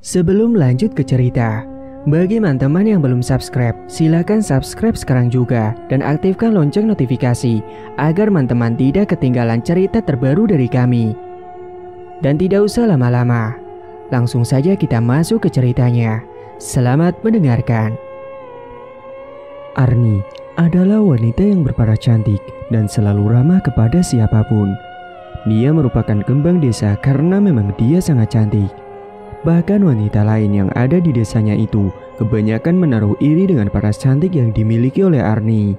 Sebelum lanjut ke cerita, bagi teman-teman yang belum subscribe, silakan subscribe sekarang juga dan aktifkan lonceng notifikasi agar teman-teman tidak ketinggalan cerita terbaru dari kami. Dan tidak usah lama-lama, langsung saja kita masuk ke ceritanya. Selamat mendengarkan. Arni adalah wanita yang berparas cantik dan selalu ramah kepada siapapun. Dia merupakan kembang desa karena memang dia sangat cantik. Bahkan wanita lain yang ada di desanya itu kebanyakan menaruh iri dengan paras cantik yang dimiliki oleh Arni.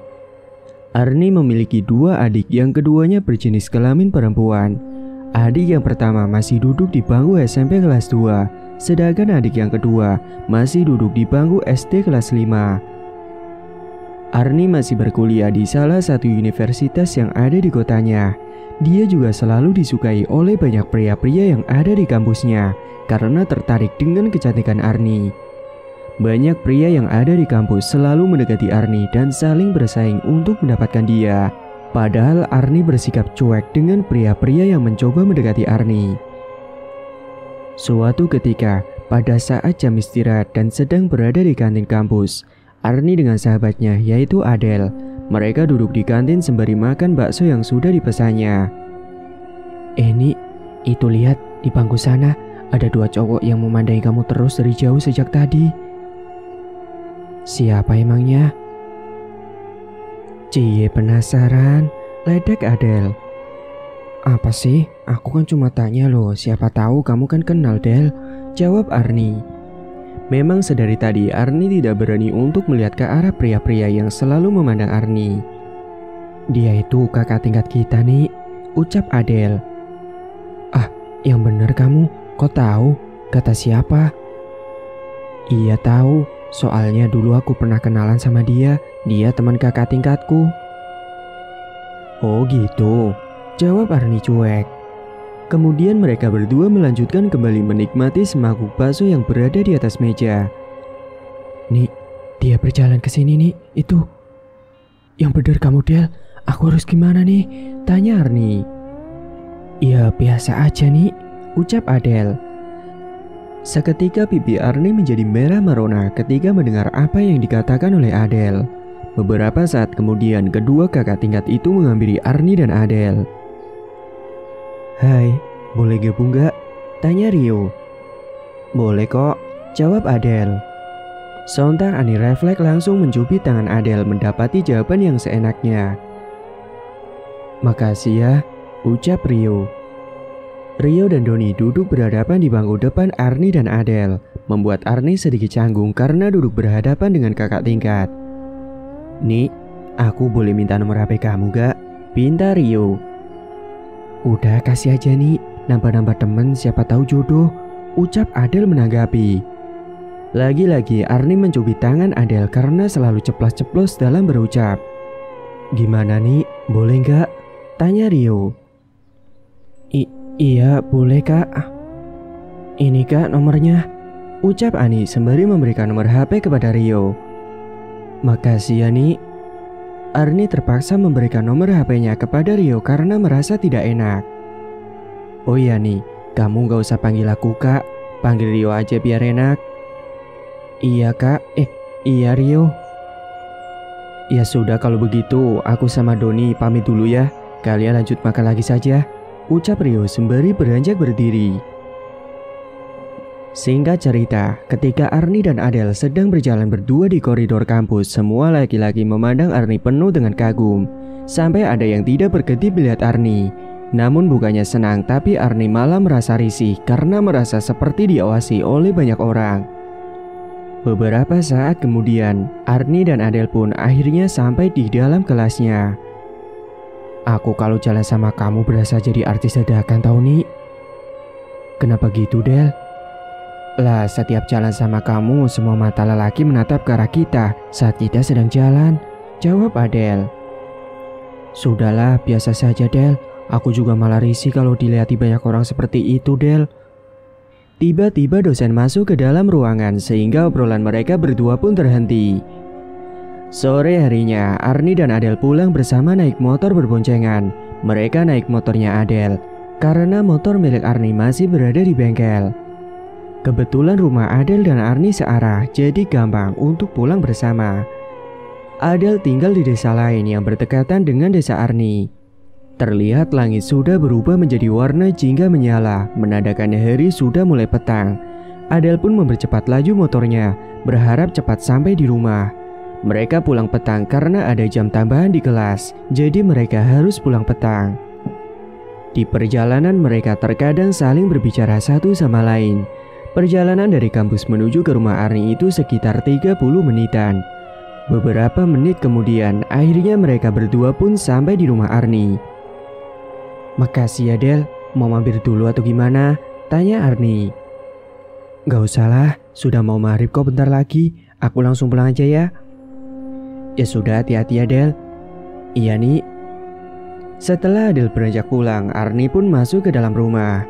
Arni memiliki dua adik yang keduanya berjenis kelamin perempuan. Adik yang pertama masih duduk di bangku SMP kelas 2, sedangkan adik yang kedua masih duduk di bangku SD kelas 5. Arni masih berkuliah di salah satu universitas yang ada di kotanya. Dia juga selalu disukai oleh banyak pria-pria yang ada di kampusnya karena tertarik dengan kecantikan Arni. Banyak pria yang ada di kampus selalu mendekati Arni dan saling bersaing untuk mendapatkan dia. Padahal Arni bersikap cuek dengan pria-pria yang mencoba mendekati Arni. Suatu ketika, pada saat jam istirahat dan sedang berada di kantin kampus, Arni dengan sahabatnya yaitu Adele, mereka duduk di kantin sembari makan bakso yang sudah dipesannya. Itu lihat di bangku sana ada dua cowok yang memandangi kamu terus dari jauh sejak tadi. Siapa emangnya? Cie, penasaran, ledek Adele. Apa sih? Aku kan cuma tanya loh, siapa tahu kamu kan kenal Del, jawab Arni. Memang sedari tadi Arni tidak berani untuk melihat ke arah pria-pria yang selalu memandang Arni. Dia itu kakak tingkat kita nih, ucap Adele. Ah, yang bener kamu, kok tahu? Kata siapa? Iya tahu, soalnya dulu aku pernah kenalan sama dia teman kakak tingkatku. Oh gitu, jawab Arni cuek. Kemudian mereka berdua melanjutkan kembali menikmati semangkuk bakso yang berada di atas meja. Nih, dia berjalan ke sini nih, itu. Yang bener kamu Del, aku harus gimana nih? Tanya Arni. Ya biasa aja nih, ucap Adele. Seketika pipi Arni menjadi merah merona ketika mendengar apa yang dikatakan oleh Adele. Beberapa saat kemudian kedua kakak tingkat itu menghampiri Arni dan Adele. Hai, boleh gabung gak? Tanya Rio. Boleh kok, jawab Adele. Sontak Arni refleks langsung mencubit tangan Adele mendapati jawaban yang seenaknya. Makasih ya, ucap Rio. Rio dan Doni duduk berhadapan di bangku depan Arni dan Adele, membuat Arni sedikit canggung karena duduk berhadapan dengan kakak tingkat. Nih, aku boleh minta nomor HP kamu gak? Pinta Rio. Udah kasih aja nih, nambah-nambah temen siapa tahu jodoh, ucap Adele menanggapi. Lagi-lagi Arni mencubit tangan Adele karena selalu ceplas-ceplos dalam berucap. Gimana nih, boleh gak? Tanya Rio. Iya boleh kak. Ini kak nomornya, ucap Ani sembari memberikan nomor HP kepada Rio. Makasih ya Ni. Arni terpaksa memberikan nomor HP-nya kepada Rio karena merasa tidak enak. Oh iya Ni, kamu gak usah panggil aku kak, panggil Rio aja biar enak. Iya kak, iya Rio. Ya sudah kalau begitu, aku sama Doni pamit dulu ya. Kalian lanjut makan lagi saja, ucap Rio sembari beranjak berdiri. Singkat cerita, ketika Arni dan Adele sedang berjalan berdua di koridor kampus, semua laki-laki memandang Arni penuh dengan kagum. Sampai ada yang tidak berkedip melihat Arni. Namun bukannya senang, tapi Arni malah merasa risih karena merasa seperti diawasi oleh banyak orang. Beberapa saat kemudian, Arni dan Adele pun akhirnya sampai di dalam kelasnya. Aku kalau jalan sama kamu berasa jadi artis dadakan tau nih. Kenapa gitu Del? Lah setiap jalan sama kamu semua mata lelaki menatap ke arah kita saat kita sedang jalan, jawab Adele. Sudahlah biasa saja Del, aku juga malah risih kalau dilihati banyak orang seperti itu Del. Tiba-tiba dosen masuk ke dalam ruangan sehingga obrolan mereka berdua pun terhenti. Sore harinya, Arni dan Adele pulang bersama naik motor berboncengan. Mereka naik motornya Adele, karena motor milik Arni masih berada di bengkel. Kebetulan rumah Adel dan Arni searah, jadi gampang untuk pulang bersama. Adel tinggal di desa lain yang berdekatan dengan desa Arni. Terlihat langit sudah berubah menjadi warna jingga menyala, menandakan hari sudah mulai petang. Adel pun mempercepat laju motornya, berharap cepat sampai di rumah. Mereka pulang petang karena ada jam tambahan di kelas, jadi mereka harus pulang petang. Di perjalanan mereka terkadang saling berbicara satu sama lain. Perjalanan dari kampus menuju ke rumah Arni itu sekitar 30 menitan. Beberapa menit kemudian, akhirnya mereka berdua pun sampai di rumah Arni. "Makasih ya Del, mau mampir dulu atau gimana?" tanya Arni. "Gak usah lah, sudah mau maghrib kok bentar lagi, aku langsung pulang aja ya." "Ya sudah, hati-hati ya Del." "Iya nih." Setelah Adel beranjak pulang, Arni pun masuk ke dalam rumah.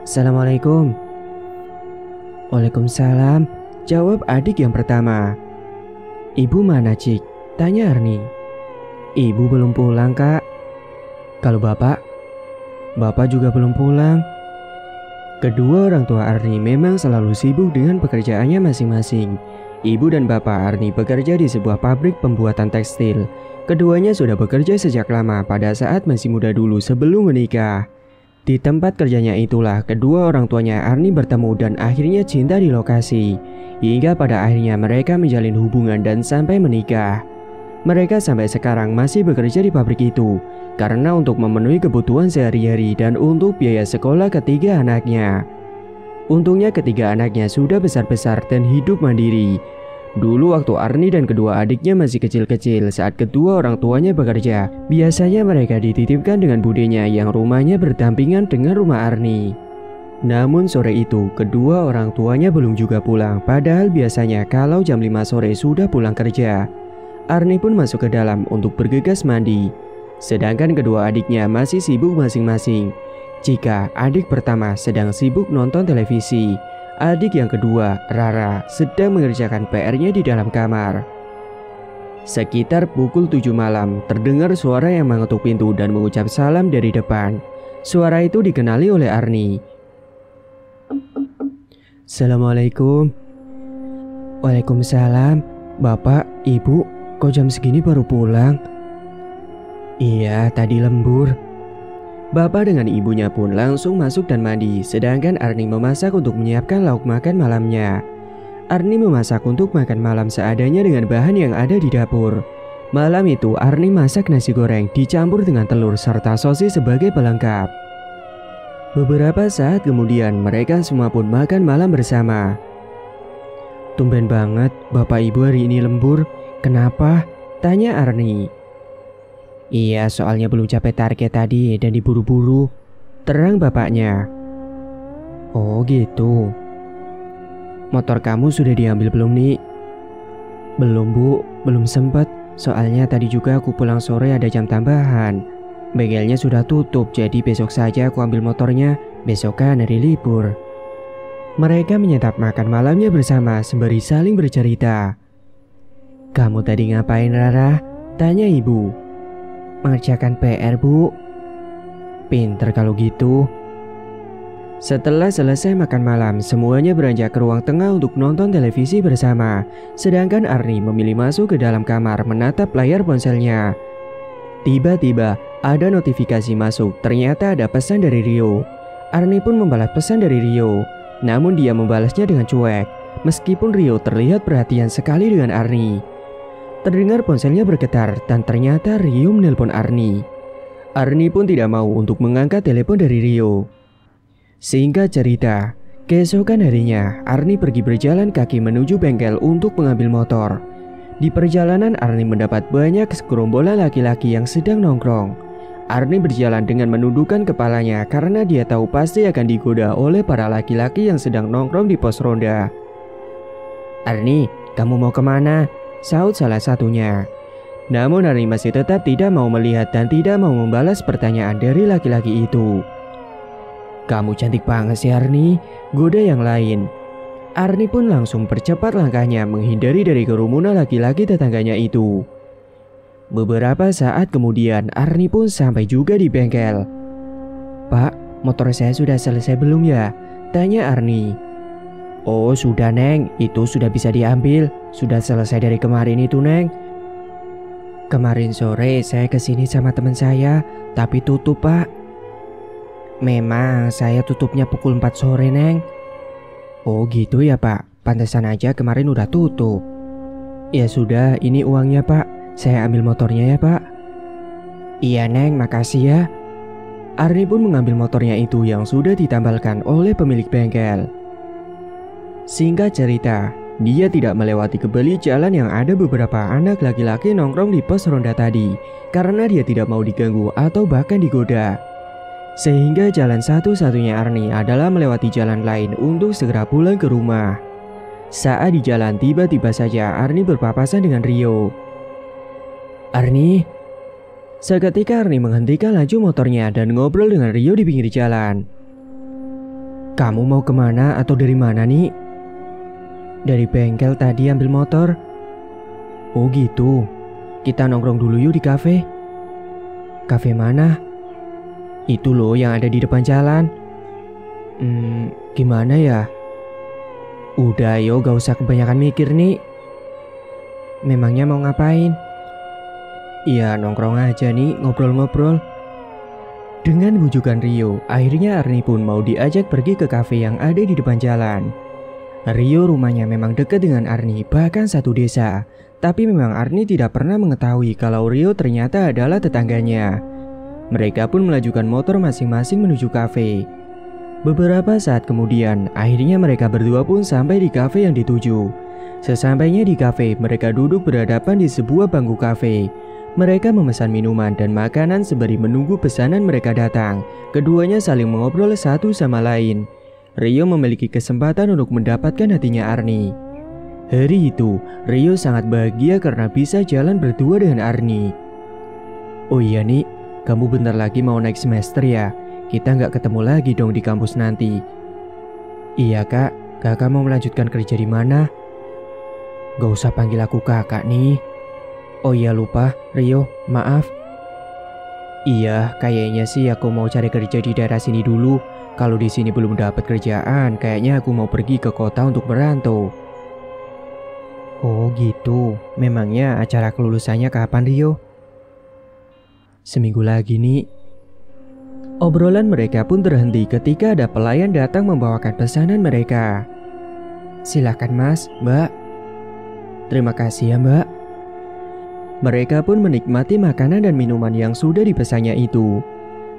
"Assalamualaikum." "Waalaikumsalam," jawab adik yang pertama. "Ibu mana Cik?" tanya Arni. "Ibu belum pulang Kak." "Kalau bapak?" "Bapak juga belum pulang." Kedua orang tua Arni memang selalu sibuk dengan pekerjaannya masing-masing. Ibu dan bapak Arni bekerja di sebuah pabrik pembuatan tekstil. Keduanya sudah bekerja sejak lama pada saat masih muda dulu sebelum menikah. Di tempat kerjanya itulah kedua orang tuanya Arni bertemu dan akhirnya cinta di lokasi. Hingga pada akhirnya mereka menjalin hubungan dan sampai menikah. Mereka sampai sekarang masih bekerja di pabrik itu karena untuk memenuhi kebutuhan sehari-hari dan untuk biaya sekolah ketiga anaknya. Untungnya ketiga anaknya sudah besar-besar dan hidup mandiri. Dulu waktu Arni dan kedua adiknya masih kecil-kecil saat kedua orang tuanya bekerja, biasanya mereka dititipkan dengan budenya yang rumahnya berdampingan dengan rumah Arni. Namun sore itu kedua orang tuanya belum juga pulang, padahal biasanya kalau jam 5 sore sudah pulang kerja. Arni pun masuk ke dalam untuk bergegas mandi. Sedangkan kedua adiknya masih sibuk masing-masing. Jika adik pertama sedang sibuk nonton televisi, adik yang kedua, Rara, sedang mengerjakan PR-nya di dalam kamar. Sekitar pukul 7 malam, terdengar suara yang mengetuk pintu dan mengucap salam dari depan. Suara itu dikenali oleh Arni. "Assalamualaikum." "Waalaikumsalam. Bapak, Ibu, kok jam segini baru pulang?" "Iya, tadi lembur." Bapak dengan ibunya pun langsung masuk dan mandi, sedangkan Arni memasak untuk menyiapkan lauk makan malamnya. Arni memasak untuk makan malam seadanya dengan bahan yang ada di dapur. Malam itu Arni masak nasi goreng dicampur dengan telur serta sosis sebagai pelengkap. Beberapa saat kemudian mereka semua pun makan malam bersama. "Tumben banget Bapak Ibu hari ini lembur, kenapa?" tanya Arni. "Iya, soalnya belum capai target tadi dan diburu-buru," terang bapaknya. "Oh gitu. Motor kamu sudah diambil belum nih?" "Belum Bu, belum sempat. Soalnya tadi juga aku pulang sore ada jam tambahan. Bengkelnya sudah tutup, jadi besok saja aku ambil motornya. Besok kan hari libur." Mereka menyantap makan malamnya bersama sembari saling bercerita. "Kamu tadi ngapain Rara?" tanya ibu. "Mengerjakan PR Bu." "Pinter kalau gitu." Setelah selesai makan malam, semuanya beranjak ke ruang tengah untuk nonton televisi bersama. Sedangkan Arni memilih masuk ke dalam kamar menatap layar ponselnya. Tiba-tiba ada notifikasi masuk, ternyata ada pesan dari Rio. Arni pun membalas pesan dari Rio, namun dia membalasnya dengan cuek. Meskipun Rio terlihat perhatian sekali dengan Arni. Terdengar ponselnya bergetar dan ternyata Rio menelpon Arni. Arni pun tidak mau untuk mengangkat telepon dari Rio. Singkat cerita, keesokan harinya Arni pergi berjalan kaki menuju bengkel untuk mengambil motor. Di perjalanan Arni mendapat banyak segerombolan laki-laki yang sedang nongkrong. Arni berjalan dengan menundukkan kepalanya karena dia tahu pasti akan digoda oleh para laki-laki yang sedang nongkrong di pos ronda. "Arni, kamu mau kemana?" saut salah satunya. Namun Arni masih tetap tidak mau melihat dan tidak mau membalas pertanyaan dari laki-laki itu. "Kamu cantik banget sih Arni," goda yang lain. Arni pun langsung percepat langkahnya menghindari dari kerumunan laki-laki tetangganya itu. Beberapa saat kemudian Arni pun sampai juga di bengkel. "Pak, motor saya sudah selesai belum ya?" Tanya Arni. Oh sudah Neng, itu sudah bisa diambil. Sudah selesai dari kemarin itu Neng. Kemarin sore saya kesini sama teman saya, tapi tutup Pak. Memang saya tutupnya pukul 4 sore Neng. Oh gitu ya Pak, pantesan aja kemarin udah tutup. Ya sudah, ini uangnya Pak. Saya ambil motornya ya Pak. Iya Neng, makasih ya. Arni pun mengambil motornya itu yang sudah ditambalkan oleh pemilik bengkel. Singkat cerita, dia tidak melewati kembali jalan yang ada beberapa anak laki-laki nongkrong di pos ronda tadi karena dia tidak mau diganggu atau bahkan digoda. Sehingga jalan satu-satunya Arni adalah melewati jalan lain untuk segera pulang ke rumah. Saat di jalan tiba-tiba saja Arni berpapasan dengan Rio. Arni. Seketika Arni menghentikan laju motornya dan ngobrol dengan Rio di pinggir jalan. Kamu mau kemana atau dari mana nih? Dari bengkel tadi ambil motor. Oh gitu. Kita nongkrong dulu yuk di kafe. Kafe mana? Itu loh yang ada di depan jalan. Gimana ya? Udah yo, gak usah kebanyakan mikir nih. Memangnya mau ngapain? Iya nongkrong aja nih, ngobrol-ngobrol. Dengan bujukan Rio, akhirnya Arni pun mau diajak pergi ke kafe yang ada di depan jalan. Rio rumahnya memang dekat dengan Arni, bahkan satu desa. Tapi memang Arni tidak pernah mengetahui kalau Rio ternyata adalah tetangganya. Mereka pun melajukan motor masing-masing menuju kafe. Beberapa saat kemudian, akhirnya mereka berdua pun sampai di kafe yang dituju. Sesampainya di kafe, mereka duduk berhadapan di sebuah bangku kafe. Mereka memesan minuman dan makanan sembari menunggu pesanan mereka datang. Keduanya saling mengobrol satu sama lain. Rio memiliki kesempatan untuk mendapatkan hatinya Arni. Hari itu, Rio sangat bahagia karena bisa jalan berdua dengan Arni. Oh iya nih, kamu bentar lagi mau naik semester ya? Kita nggak ketemu lagi dong di kampus nanti. Iya kak, kakak mau melanjutkan kerja di mana? Gak usah panggil aku kakak nih. Oh iya lupa, Rio, maaf. Iya, kayaknya sih aku mau cari kerja di daerah sini dulu. Kalau di sini belum dapat kerjaan, kayaknya aku mau pergi ke kota untuk merantau. Oh gitu, memangnya acara kelulusannya kapan Rio? Seminggu lagi nih. Obrolan mereka pun terhenti ketika ada pelayan datang membawakan pesanan mereka. Silakan mas, mbak. Terima kasih ya mbak. Mereka pun menikmati makanan dan minuman yang sudah dipesannya itu.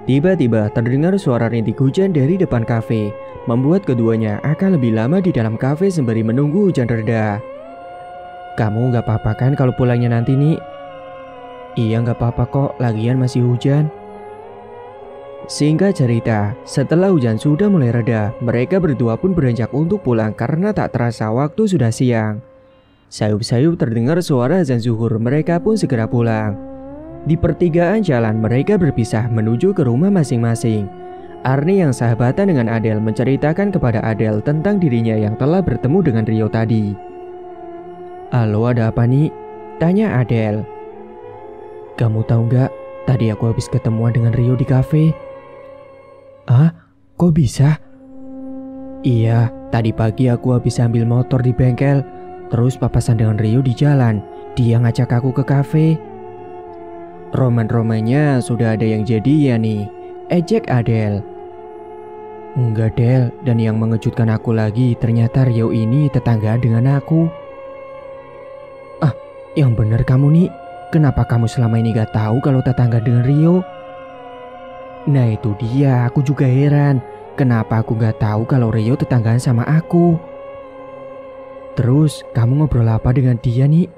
Tiba-tiba terdengar suara rintik hujan dari depan kafe, membuat keduanya akan lebih lama di dalam kafe sembari menunggu hujan reda. Kamu gak apa-apa kan kalau pulangnya nanti nih? Iya gak apa-apa kok, lagian masih hujan. Singkat cerita, setelah hujan sudah mulai reda, mereka berdua pun beranjak untuk pulang karena tak terasa waktu sudah siang. Sayup-sayup terdengar suara azan zuhur, mereka pun segera pulang. Di pertigaan jalan mereka berpisah menuju ke rumah masing-masing. Arni yang sahabatan dengan Adele menceritakan kepada Adele tentang dirinya yang telah bertemu dengan Rio tadi. Halo, ada apa nih? Tanya Adele. Kamu tahu nggak? Tadi aku habis ketemuan dengan Rio di kafe. Ah, kok bisa? Iya, tadi pagi aku habis ambil motor di bengkel. Terus papasan dengan Rio di jalan. Dia ngajak aku ke kafe. Roman-romannya sudah ada yang jadi ya nih, ejek Adele. Enggak Del, dan yang mengejutkan aku lagi ternyata Rio ini tetanggaan dengan aku. Ah, yang bener kamu nih. Kenapa kamu selama ini gak tahu kalau tetangga dengan Rio? Nah itu dia, aku juga heran. Kenapa aku gak tahu kalau Rio tetanggaan sama aku? Terus, kamu ngobrol apa dengan dia nih?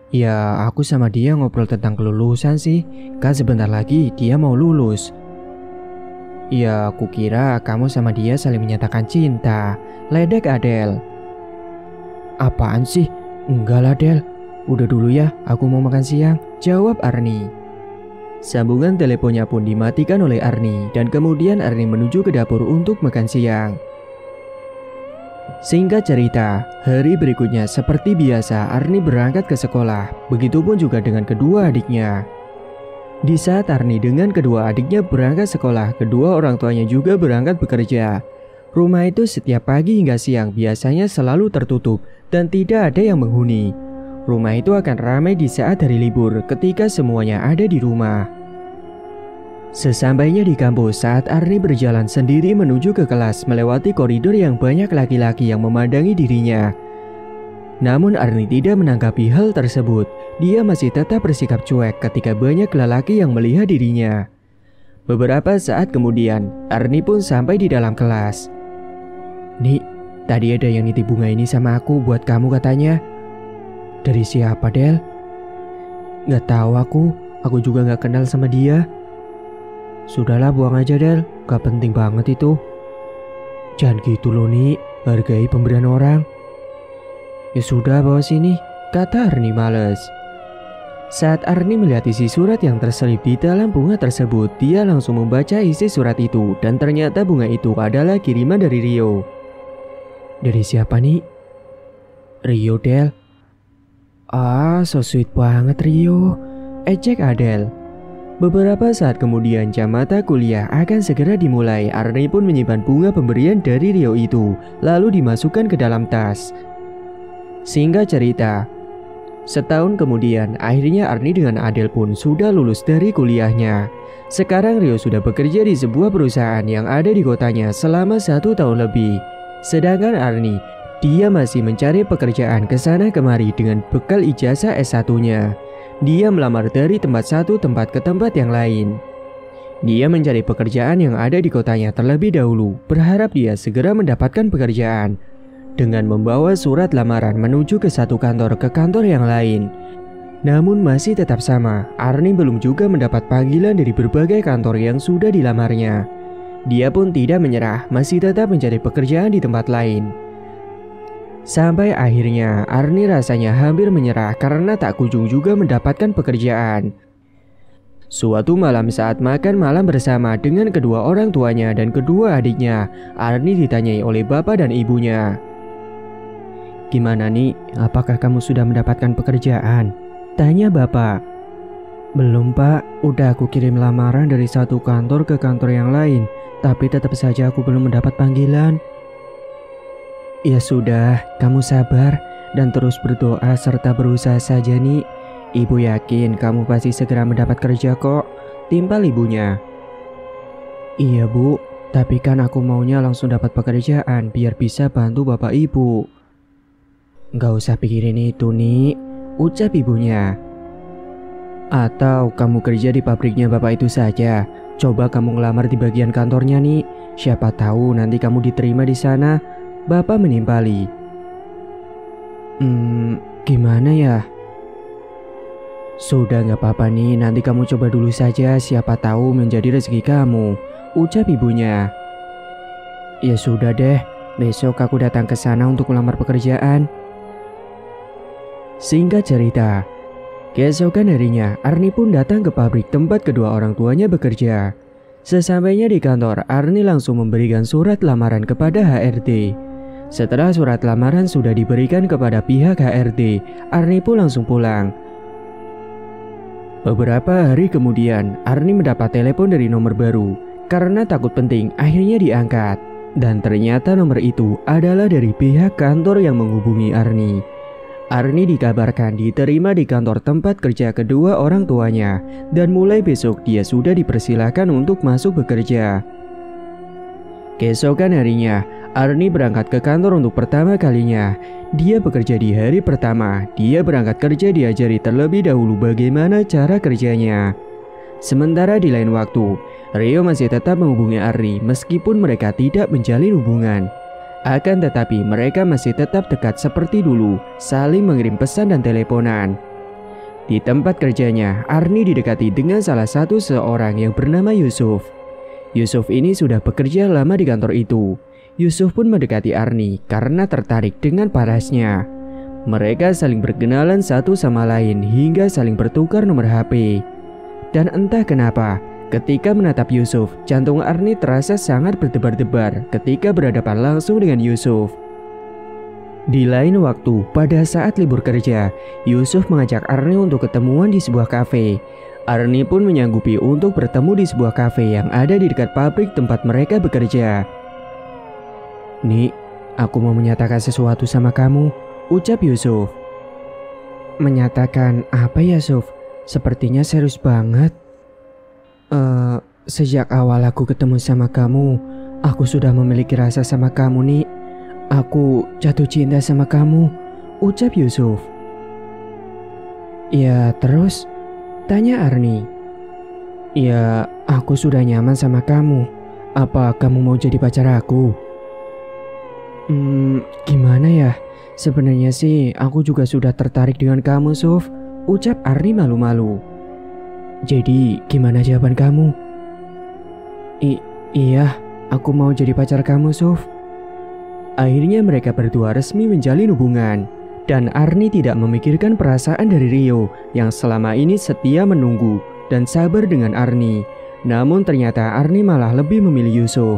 Ya, aku sama dia ngobrol tentang kelulusan sih. Kan sebentar lagi dia mau lulus. Ya, aku kira kamu sama dia saling menyatakan cinta. Ledek Adele. Apaan sih? Enggak lah Del. Udah dulu ya, aku mau makan siang. Jawab Arni. Sambungan teleponnya pun dimatikan oleh Arni. Dan kemudian Arni menuju ke dapur untuk makan siang. Singkat cerita, hari berikutnya seperti biasa Arni berangkat ke sekolah. Begitupun juga dengan kedua adiknya. Di saat Arni dengan kedua adiknya berangkat sekolah, kedua orang tuanya juga berangkat bekerja. Rumah itu setiap pagi hingga siang biasanya selalu tertutup dan tidak ada yang menghuni. Rumah itu akan ramai di saat hari libur ketika semuanya ada di rumah. Sesampainya di kampus saat Arni berjalan sendiri menuju ke kelas melewati koridor yang banyak laki-laki yang memandangi dirinya. Namun Arni tidak menanggapi hal tersebut. Dia masih tetap bersikap cuek ketika banyak lelaki yang melihat dirinya. Beberapa saat kemudian, Arni pun sampai di dalam kelas. "Nik, tadi ada yang nitip bunga ini sama aku buat kamu katanya." "Dari siapa, Del?" "Gak tahu aku juga gak kenal sama dia." "Sudahlah, buang aja, Del, gak penting banget itu." "Jangan gitu loh, Nik, hargai pemberian orang." "Ya sudah, bawa sini," kata Arni males. Saat Arni melihat isi surat yang terselip di dalam bunga tersebut, dia langsung membaca isi surat itu dan ternyata bunga itu adalah kiriman dari Rio. "Dari siapa nih?" "Rio, Del." "Ah, so sweet banget Rio," ejek Adele. Beberapa saat kemudian jam mata kuliah akan segera dimulai. Arni pun menyimpan bunga pemberian dari Rio itu, lalu dimasukkan ke dalam tas. Singkat cerita, setahun kemudian akhirnya Arni dengan Adele pun sudah lulus dari kuliahnya. Sekarang Rio sudah bekerja di sebuah perusahaan yang ada di kotanya selama 1 tahun lebih. Sedangkan Arni, dia masih mencari pekerjaan ke sana kemari dengan bekal ijazah S1-nya. Dia melamar dari tempat satu tempat ke tempat yang lain. Dia mencari pekerjaan yang ada di kotanya terlebih dahulu, berharap dia segera mendapatkan pekerjaan dengan membawa surat lamaran menuju ke satu kantor ke kantor yang lain. Namun masih tetap sama, Arni belum juga mendapat panggilan dari berbagai kantor yang sudah dilamarnya. Dia pun tidak menyerah, masih tetap mencari pekerjaan di tempat lain. Sampai akhirnya Arni rasanya hampir menyerah karena tak kunjung juga mendapatkan pekerjaan. Suatu malam saat makan malam bersama dengan kedua orang tuanya dan kedua adiknya, Arni ditanyai oleh bapak dan ibunya. "Gimana nih, apakah kamu sudah mendapatkan pekerjaan?" tanya bapak. "Belum pak, udah aku kirim lamaran dari satu kantor ke kantor yang lain, tapi tetap saja aku belum mendapat panggilan." "Ya sudah, kamu sabar dan terus berdoa serta berusaha saja nih. Ibu yakin kamu pasti segera mendapat kerja kok," timpal ibunya. "Iya bu, tapi kan aku maunya langsung dapat pekerjaan biar bisa bantu bapak ibu." "Gak usah pikirin itu nih," ucap ibunya. "Atau kamu kerja di pabriknya bapak itu saja. Coba kamu ngelamar di bagian kantornya nih. Siapa tahu nanti kamu diterima di sana," bapak menimpali. Gimana ya?" "Sudah gak apa-apa nih, nanti kamu coba dulu saja, siapa tahu menjadi rezeki kamu," ucap ibunya. "Ya sudah deh, besok aku datang ke sana untuk melamar pekerjaan." Singkat cerita, keesokan harinya Arni pun datang ke pabrik tempat kedua orang tuanya bekerja. Sesampainya di kantor, Arni langsung memberikan surat lamaran kepada HRD. Setelah surat lamaran sudah diberikan kepada pihak HRD, Arni pun langsung pulang. Beberapa hari kemudian, Arni mendapat telepon dari nomor baru. Karena takut penting, akhirnya diangkat. Dan ternyata nomor itu adalah dari pihak kantor yang menghubungi Arni. Arni dikabarkan diterima di kantor tempat kerja kedua orang tuanya, dan mulai besok dia sudah dipersilakan untuk masuk bekerja. Keesokan harinya, Arni berangkat ke kantor untuk pertama kalinya. Dia bekerja di hari pertama. Dia berangkat kerja diajari terlebih dahulu bagaimana cara kerjanya. Sementara di lain waktu, Rio masih tetap menghubungi Arni meskipun mereka tidak menjalin hubungan. Akan tetapi mereka masih tetap dekat seperti dulu, saling mengirim pesan dan teleponan. Di tempat kerjanya, Arni didekati dengan salah satu seorang yang bernama Yusuf. Yusuf ini sudah bekerja lama di kantor itu. Yusuf pun mendekati Arni karena tertarik dengan parasnya. Mereka saling berkenalan satu sama lain hingga saling bertukar nomor HP. Dan entah kenapa, ketika menatap Yusuf, jantung Arni terasa sangat berdebar-debar ketika berhadapan langsung dengan Yusuf. Di lain waktu, pada saat libur kerja, Yusuf mengajak Arni untuk ketemuan di sebuah kafe. Arni pun menyanggupi untuk bertemu di sebuah kafe yang ada di dekat pabrik tempat mereka bekerja. Nik, aku mau menyatakan sesuatu sama kamu, ucap Yusuf. Menyatakan apa ya, Suf? Sepertinya serius banget. Sejak awal aku ketemu sama kamu, aku sudah memiliki rasa sama kamu, Nik. Aku jatuh cinta sama kamu, ucap Yusuf. Ya, terus? Tanya Arni. Ya, aku sudah nyaman sama kamu. Apa kamu mau jadi pacar aku? Gimana ya? Sebenarnya sih aku juga sudah tertarik dengan kamu, Suf, ucap Arni malu-malu. Jadi, gimana jawaban kamu? Iya, aku mau jadi pacar kamu, Suf. Akhirnya mereka berdua resmi menjalin hubungan. Dan Arni tidak memikirkan perasaan dari Rio yang selama ini setia menunggu dan sabar dengan Arni. Namun ternyata Arni malah lebih memilih Yusuf.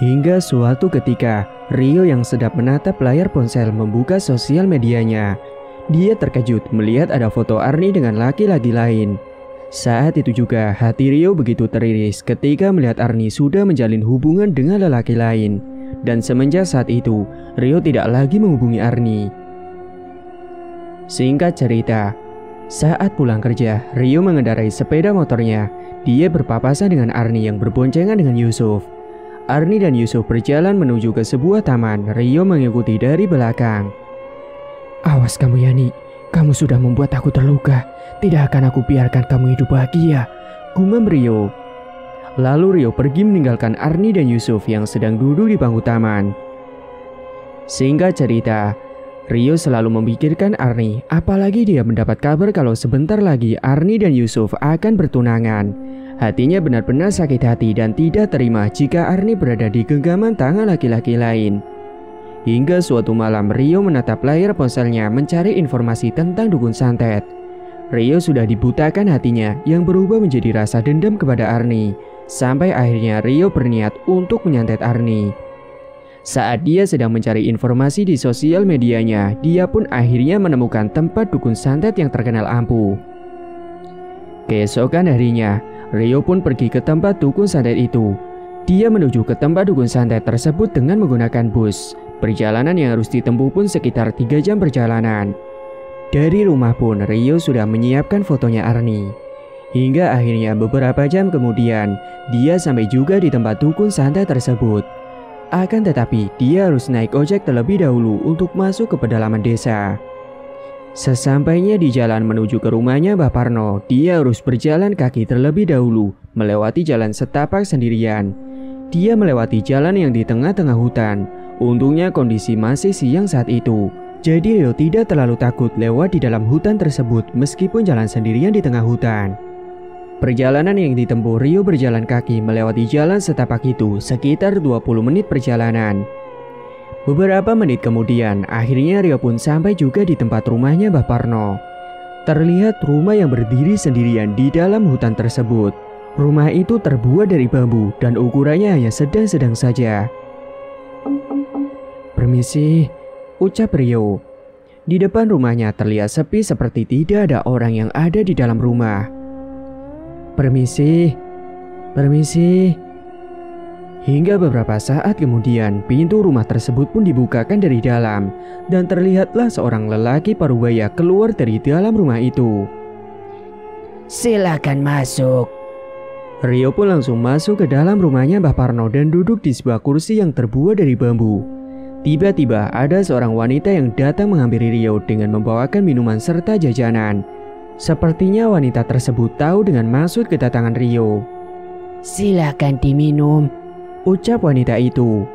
Hingga suatu ketika, Rio yang sedang menatap layar ponsel membuka sosial medianya. Dia terkejut melihat ada foto Arni dengan laki-laki lain. Saat itu juga hati Rio begitu teriris ketika melihat Arni sudah menjalin hubungan dengan lelaki lain. Dan semenjak saat itu, Rio tidak lagi menghubungi Arni. Singkat cerita, saat pulang kerja, Rio mengendarai sepeda motornya. Dia berpapasan dengan Arni yang berboncengan dengan Yusuf. Arni dan Yusuf berjalan menuju ke sebuah taman. Rio mengikuti dari belakang. Awas kamu, Yani. Kamu sudah membuat aku terluka. Tidak akan aku biarkan kamu hidup bahagia, gumam Rio. Lalu Rio pergi meninggalkan Arni dan Yusuf yang sedang duduk di bangku taman. Singkat cerita, Rio selalu memikirkan Arni, apalagi dia mendapat kabar kalau sebentar lagi Arni dan Yusuf akan bertunangan. Hatinya benar-benar sakit hati dan tidak terima jika Arni berada di genggaman tangan laki-laki lain. Hingga suatu malam Rio menatap layar ponselnya mencari informasi tentang dukun santet. Rio sudah dibutakan hatinya yang berubah menjadi rasa dendam kepada Arni. Sampai akhirnya Rio berniat untuk menyantet Arni. Saat dia sedang mencari informasi di sosial medianya, dia pun akhirnya menemukan tempat dukun santet yang terkenal ampuh. Keesokan harinya, Rio pun pergi ke tempat dukun santet itu. Dia menuju ke tempat dukun santet tersebut dengan menggunakan bus. Perjalanan yang harus ditempuh pun sekitar 3 jam perjalanan. Dari rumah pun Rio sudah menyiapkan fotonya Arni. Hingga akhirnya beberapa jam kemudian, dia sampai juga di tempat dukun santet tersebut. Akan tetapi, dia harus naik ojek terlebih dahulu untuk masuk ke pedalaman desa. Sesampainya di jalan menuju ke rumahnya Mbah Parno, dia harus berjalan kaki terlebih dahulu, melewati jalan setapak sendirian. Dia melewati jalan yang di tengah-tengah hutan. Untungnya kondisi masih siang saat itu. Jadi Rio tidak terlalu takut lewat di dalam hutan tersebut meskipun jalan sendirian di tengah hutan. Perjalanan yang ditempuh Rio berjalan kaki melewati jalan setapak itu sekitar 20 menit perjalanan. Beberapa menit kemudian, akhirnya Rio pun sampai juga di tempat rumahnya Mbah Parno. Terlihat rumah yang berdiri sendirian di dalam hutan tersebut. Rumah itu terbuat dari bambu dan ukurannya hanya sedang-sedang saja. Permisi, ucap Rio. Di depan rumahnya terlihat sepi seperti tidak ada orang yang ada di dalam rumah. Permisi, permisi. Hingga beberapa saat kemudian, pintu rumah tersebut pun dibukakan dari dalam. Dan terlihatlah seorang lelaki parubaya keluar dari dalam rumah itu. Silakan masuk. Rio pun langsung masuk ke dalam rumahnya Mbah Parno dan duduk di sebuah kursi yang terbuat dari bambu. Tiba-tiba ada seorang wanita yang datang menghampiri Rio dengan membawakan minuman serta jajanan. Sepertinya wanita tersebut tahu dengan maksud kedatangan Rio. Silakan diminum, ucap wanita itu.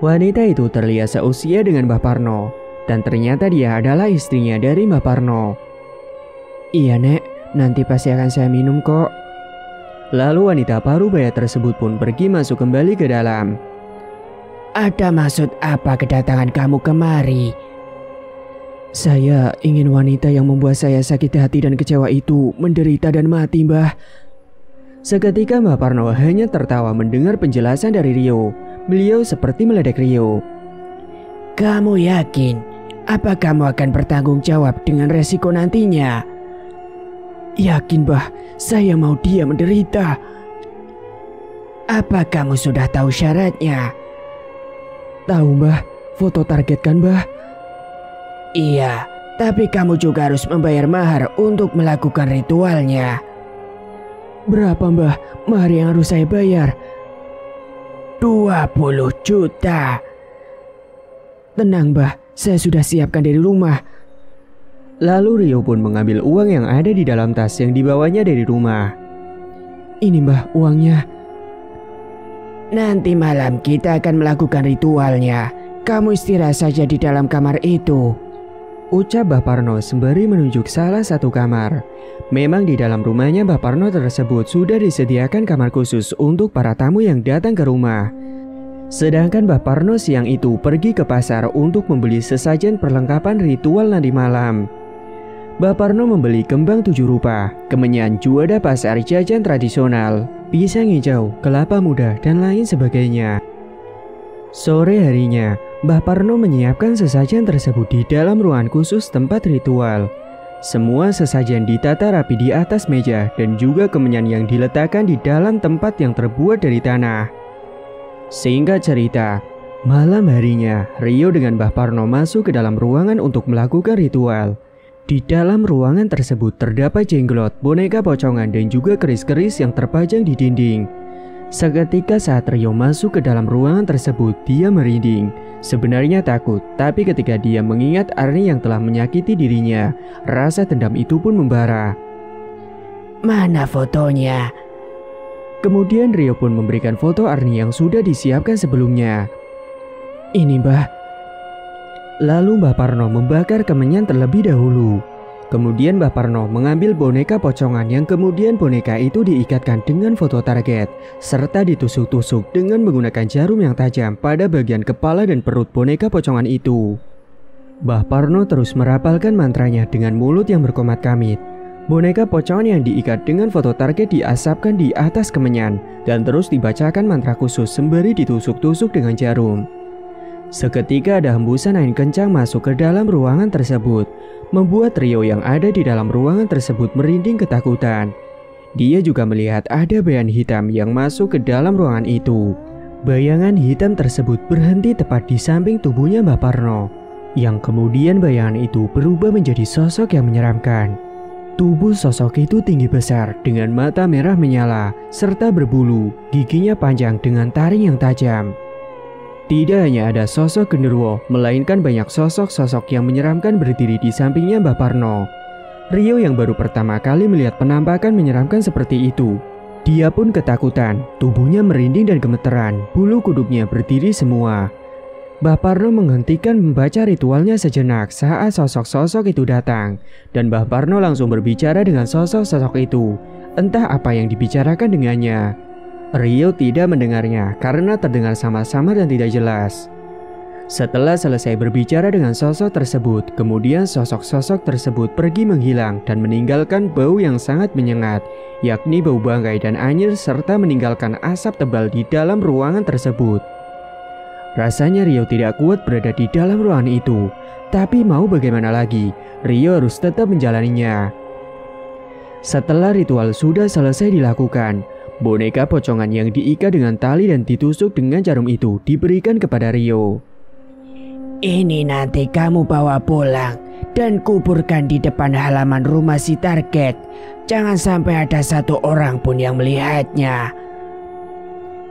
Wanita itu terlihat seusia dengan Mbah Parno, dan ternyata dia adalah istrinya dari Mbah Parno. Iya Nek, nanti pasti akan saya minum kok. Lalu wanita parubaya tersebut pun pergi masuk kembali ke dalam. Ada maksud apa kedatangan kamu kemari? Saya ingin wanita yang membuat saya sakit hati dan kecewa itu menderita dan mati, Mbah. Seketika Mbah Parno hanya tertawa mendengar penjelasan dari Rio. Beliau seperti meledek Rio. Kamu yakin? Apa kamu akan bertanggung jawab dengan resiko nantinya? Yakin, Mbah. Saya mau dia menderita. Apa kamu sudah tahu syaratnya? Tahu mbah, foto target kan mbah? Iya, tapi kamu juga harus membayar mahar untuk melakukan ritualnya. Berapa mbah mahar yang harus saya bayar? 20 juta. Tenang mbah, saya sudah siapkan dari rumah. Lalu Rio pun mengambil uang yang ada di dalam tas yang dibawanya dari rumah. Ini mbah uangnya. Nanti malam kita akan melakukan ritualnya. Kamu istirahat saja di dalam kamar itu, ucap Mbah Parno sembari menunjuk salah satu kamar. Memang di dalam rumahnya Mbah Parno tersebut sudah disediakan kamar khusus untuk para tamu yang datang ke rumah. Sedangkan Mbah Parno siang itu pergi ke pasar untuk membeli sesajen perlengkapan ritual nanti malam. Mbah Parno membeli kembang 7 rupa, kemenyan, juada pasar jajan tradisional, pisang hijau, kelapa muda, dan lain sebagainya. Sore harinya, Mbah Parno menyiapkan sesajen tersebut di dalam ruangan khusus tempat ritual. Semua sesajen ditata rapi di atas meja dan juga kemenyan yang diletakkan di dalam tempat yang terbuat dari tanah. Singkat cerita, malam harinya Rio dengan Mbah Parno masuk ke dalam ruangan untuk melakukan ritual. Di dalam ruangan tersebut terdapat jenglot, boneka pocongan, dan juga keris-keris yang terpajang di dinding. Seketika saat Rio masuk ke dalam ruangan tersebut, dia merinding. Sebenarnya takut, tapi ketika dia mengingat Arni yang telah menyakiti dirinya, rasa dendam itu pun membara. Mana fotonya? Kemudian Rio pun memberikan foto Arni yang sudah disiapkan sebelumnya. Ini mbah. Lalu Mbah Parno membakar kemenyan terlebih dahulu. Kemudian Mbah Parno mengambil boneka pocongan yang kemudian boneka itu diikatkan dengan foto target serta ditusuk-tusuk dengan menggunakan jarum yang tajam pada bagian kepala dan perut boneka pocongan itu. Mbah Parno terus merapalkan mantranya dengan mulut yang berkomat kamit. Boneka pocongan yang diikat dengan foto target diasapkan di atas kemenyan dan terus dibacakan mantra khusus sembari ditusuk-tusuk dengan jarum. Seketika ada hembusan angin kencang masuk ke dalam ruangan tersebut, membuat Rio yang ada di dalam ruangan tersebut merinding ketakutan. Dia juga melihat ada bayangan hitam yang masuk ke dalam ruangan itu. Bayangan hitam tersebut berhenti tepat di samping tubuhnya Mbah Parno, yang kemudian bayangan itu berubah menjadi sosok yang menyeramkan. Tubuh sosok itu tinggi besar dengan mata merah menyala serta berbulu, giginya panjang dengan taring yang tajam. Tidak hanya ada sosok genderuwo, melainkan banyak sosok-sosok yang menyeramkan berdiri di sampingnya Mbah Parno. Rio yang baru pertama kali melihat penampakan menyeramkan seperti itu. Dia pun ketakutan, tubuhnya merinding dan gemeteran, bulu kuduknya berdiri semua. Mbah Parno menghentikan membaca ritualnya sejenak saat sosok-sosok itu datang. Dan Mbah Parno langsung berbicara dengan sosok-sosok itu, entah apa yang dibicarakan dengannya. Rio tidak mendengarnya karena terdengar sama-sama dan tidak jelas. Setelah selesai berbicara dengan sosok tersebut, kemudian sosok-sosok tersebut pergi menghilang dan meninggalkan bau yang sangat menyengat, yakni bau bangkai dan anyir serta meninggalkan asap tebal di dalam ruangan tersebut. Rasanya Rio tidak kuat berada di dalam ruangan itu, tapi mau bagaimana lagi, Rio harus tetap menjalaninya. Setelah ritual sudah selesai dilakukan, boneka pocongan yang diikat dengan tali dan ditusuk dengan jarum itu diberikan kepada Rio. Ini nanti kamu bawa pulang dan kuburkan di depan halaman rumah si target. Jangan sampai ada satu orang pun yang melihatnya.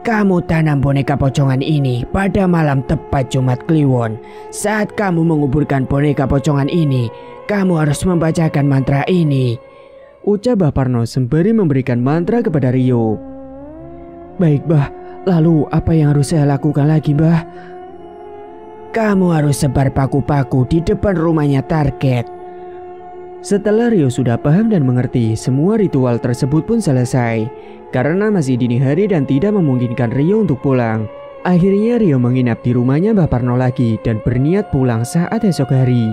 Kamu tanam boneka pocongan ini pada malam tepat Jumat Kliwon. Saat kamu menguburkan boneka pocongan ini, kamu harus membacakan mantra ini, ucap Mbah Parno sembari memberikan mantra kepada Rio. Baik Mbah, lalu apa yang harus saya lakukan lagi Mbah? Kamu harus sebar paku-paku di depan rumahnya target. Setelah Rio sudah paham dan mengerti, semua ritual tersebut pun selesai. Karena masih dini hari dan tidak memungkinkan Rio untuk pulang, akhirnya Rio menginap di rumahnya Mbah Parno lagi dan berniat pulang saat esok hari.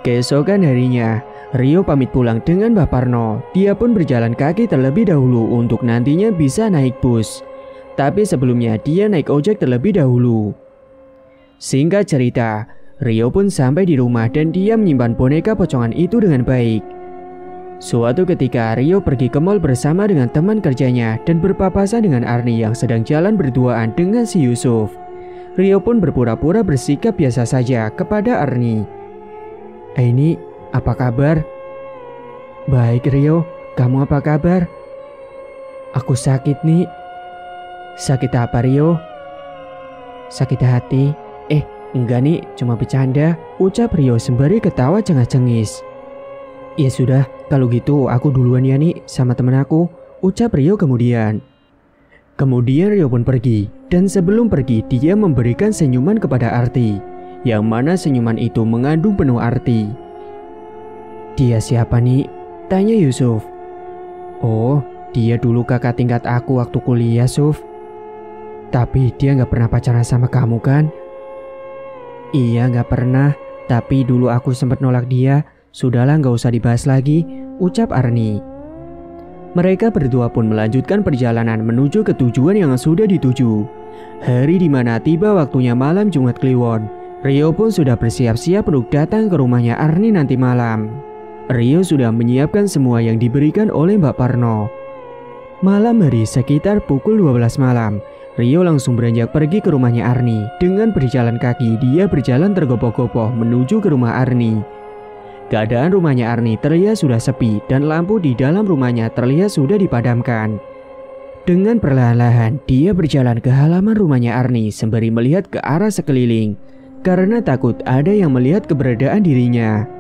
Keesokan harinya, Rio pamit pulang dengan Mbah Parno. Dia pun berjalan kaki terlebih dahulu untuk nantinya bisa naik bus. Tapi sebelumnya dia naik ojek terlebih dahulu. Singkat cerita, Rio pun sampai di rumah dan dia menyimpan boneka pocongan itu dengan baik. Suatu ketika Rio pergi ke mall bersama dengan teman kerjanya dan berpapasan dengan Arni yang sedang jalan berduaan dengan si Yusuf. Rio pun berpura-pura bersikap biasa saja kepada Arni. Ini, apa kabar? Baik Rio, kamu apa kabar? Aku sakit nih. Sakit apa Rio? Sakit hati. Enggak nih, cuma bercanda, ucap Rio sembari ketawa cengah-cengis. Ya sudah, kalau gitu aku duluan ya nih sama temen aku, ucap Rio kemudian. Kemudian Rio pun pergi, dan sebelum pergi dia memberikan senyuman kepada Arti, yang mana senyuman itu mengandung penuh arti. Dia siapa nih? Tanya Yusuf. Oh, dia dulu kakak tingkat aku waktu kuliah, Suf. Tapi dia gak pernah pacaran sama kamu kan? Iya gak pernah, tapi dulu aku sempat nolak dia. Sudahlah gak usah dibahas lagi, ucap Arni. Mereka berdua pun melanjutkan perjalanan menuju ke tujuan yang sudah dituju. Hari dimana tiba waktunya malam Jumat Kliwon. Rio pun sudah bersiap-siap untuk datang ke rumahnya Arni nanti malam. Rio sudah menyiapkan semua yang diberikan oleh Mbak Parno. Malam hari sekitar pukul 12 malam, Rio langsung beranjak pergi ke rumahnya Arni. Dengan berjalan kaki, dia berjalan tergopoh-gopoh menuju ke rumah Arni. Keadaan rumahnya Arni terlihat sudah sepi dan lampu di dalam rumahnya terlihat sudah dipadamkan. Dengan perlahan-lahan, dia berjalan ke halaman rumahnya Arni sembari melihat ke arah sekeliling karena takut ada yang melihat keberadaan dirinya.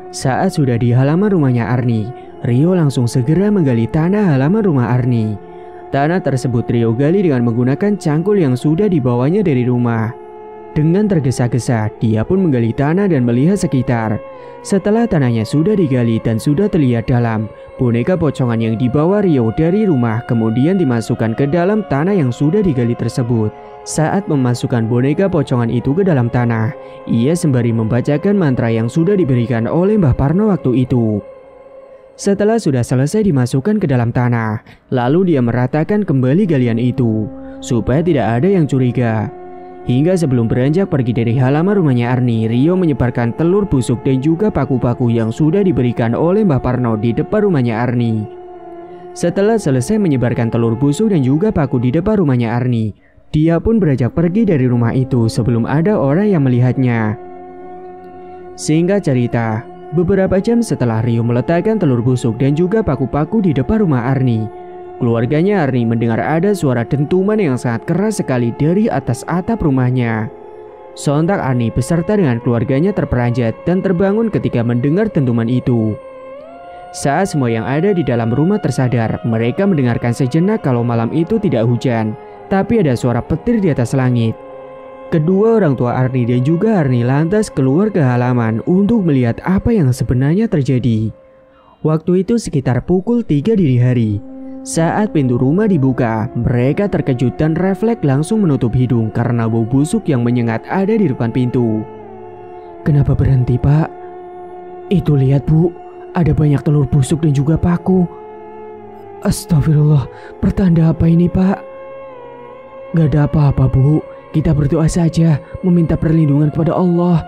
Saat sudah di halaman rumahnya Arni, Rio langsung segera menggali tanah halaman rumah Arni. Tanah tersebut Rio gali dengan menggunakan cangkul yang sudah dibawanya dari rumah. Dengan tergesa-gesa, dia pun menggali tanah dan melihat sekitar. Setelah tanahnya sudah digali dan sudah terlihat dalam, boneka pocongan yang dibawa Rio dari rumah kemudian dimasukkan ke dalam tanah yang sudah digali tersebut. Saat memasukkan boneka pocongan itu ke dalam tanah, ia sembari membacakan mantra yang sudah diberikan oleh Mbah Parno waktu itu. Setelah sudah selesai dimasukkan ke dalam tanah, lalu dia meratakan kembali galian itu, supaya tidak ada yang curiga. Hingga sebelum beranjak pergi dari halaman rumahnya Arni, Rio menyebarkan telur busuk dan juga paku-paku yang sudah diberikan oleh Mbah Parno di depan rumahnya Arni. Setelah selesai menyebarkan telur busuk dan juga paku di depan rumahnya Arni, dia pun beranjak pergi dari rumah itu sebelum ada orang yang melihatnya. Singkat cerita, beberapa jam setelah Rio meletakkan telur busuk dan juga paku-paku di depan rumah Arni, keluarganya Arni mendengar ada suara dentuman yang sangat keras sekali dari atas atap rumahnya. Sontak Arni beserta dengan keluarganya terperanjat dan terbangun ketika mendengar dentuman itu. Saat semua yang ada di dalam rumah tersadar, mereka mendengarkan sejenak kalau malam itu tidak hujan, tapi ada suara petir di atas langit. Kedua orang tua Arni dan juga Arni lantas keluar ke halaman untuk melihat apa yang sebenarnya terjadi. Waktu itu sekitar pukul 3 dini hari. Saat pintu rumah dibuka, mereka terkejut dan refleks langsung menutup hidung karena bau busuk yang menyengat ada di depan pintu. Kenapa berhenti, Pak? Itu lihat, Bu, ada banyak telur busuk dan juga paku. Astagfirullah, pertanda apa ini, Pak? Gak ada apa-apa, Bu. Kita berdoa saja, meminta perlindungan kepada Allah.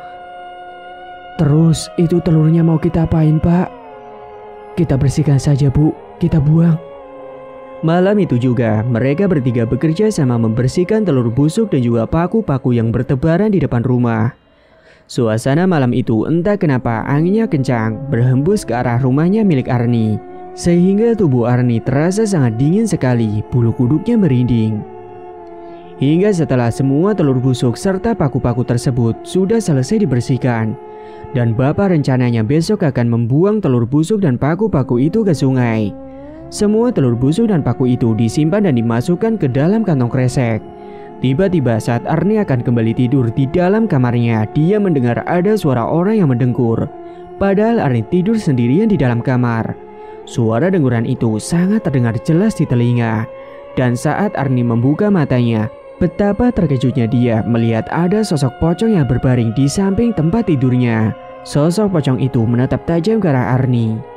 Terus, itu telurnya mau kita apain, Pak? Kita bersihkan saja, Bu. Kita buang. Malam itu juga, mereka bertiga bekerja sama membersihkan telur busuk dan juga paku-paku yang bertebaran di depan rumah. Suasana malam itu entah kenapa anginnya kencang, berhembus ke arah rumahnya milik Arni. Sehingga tubuh Arni terasa sangat dingin sekali, bulu kuduknya merinding. Hingga setelah semua telur busuk serta paku-paku tersebut sudah selesai dibersihkan, dan Bapak rencananya besok akan membuang telur busuk dan paku-paku itu ke sungai. Semua telur busuk dan paku itu disimpan dan dimasukkan ke dalam kantong kresek. Tiba-tiba saat Arni akan kembali tidur di dalam kamarnya, dia mendengar ada suara orang yang mendengkur. Padahal Arni tidur sendirian di dalam kamar. Suara denguran itu sangat terdengar jelas di telinga. Dan saat Arni membuka matanya, betapa terkejutnya dia melihat ada sosok pocong yang berbaring di samping tempat tidurnya. Sosok pocong itu menatap tajam ke arah Arni.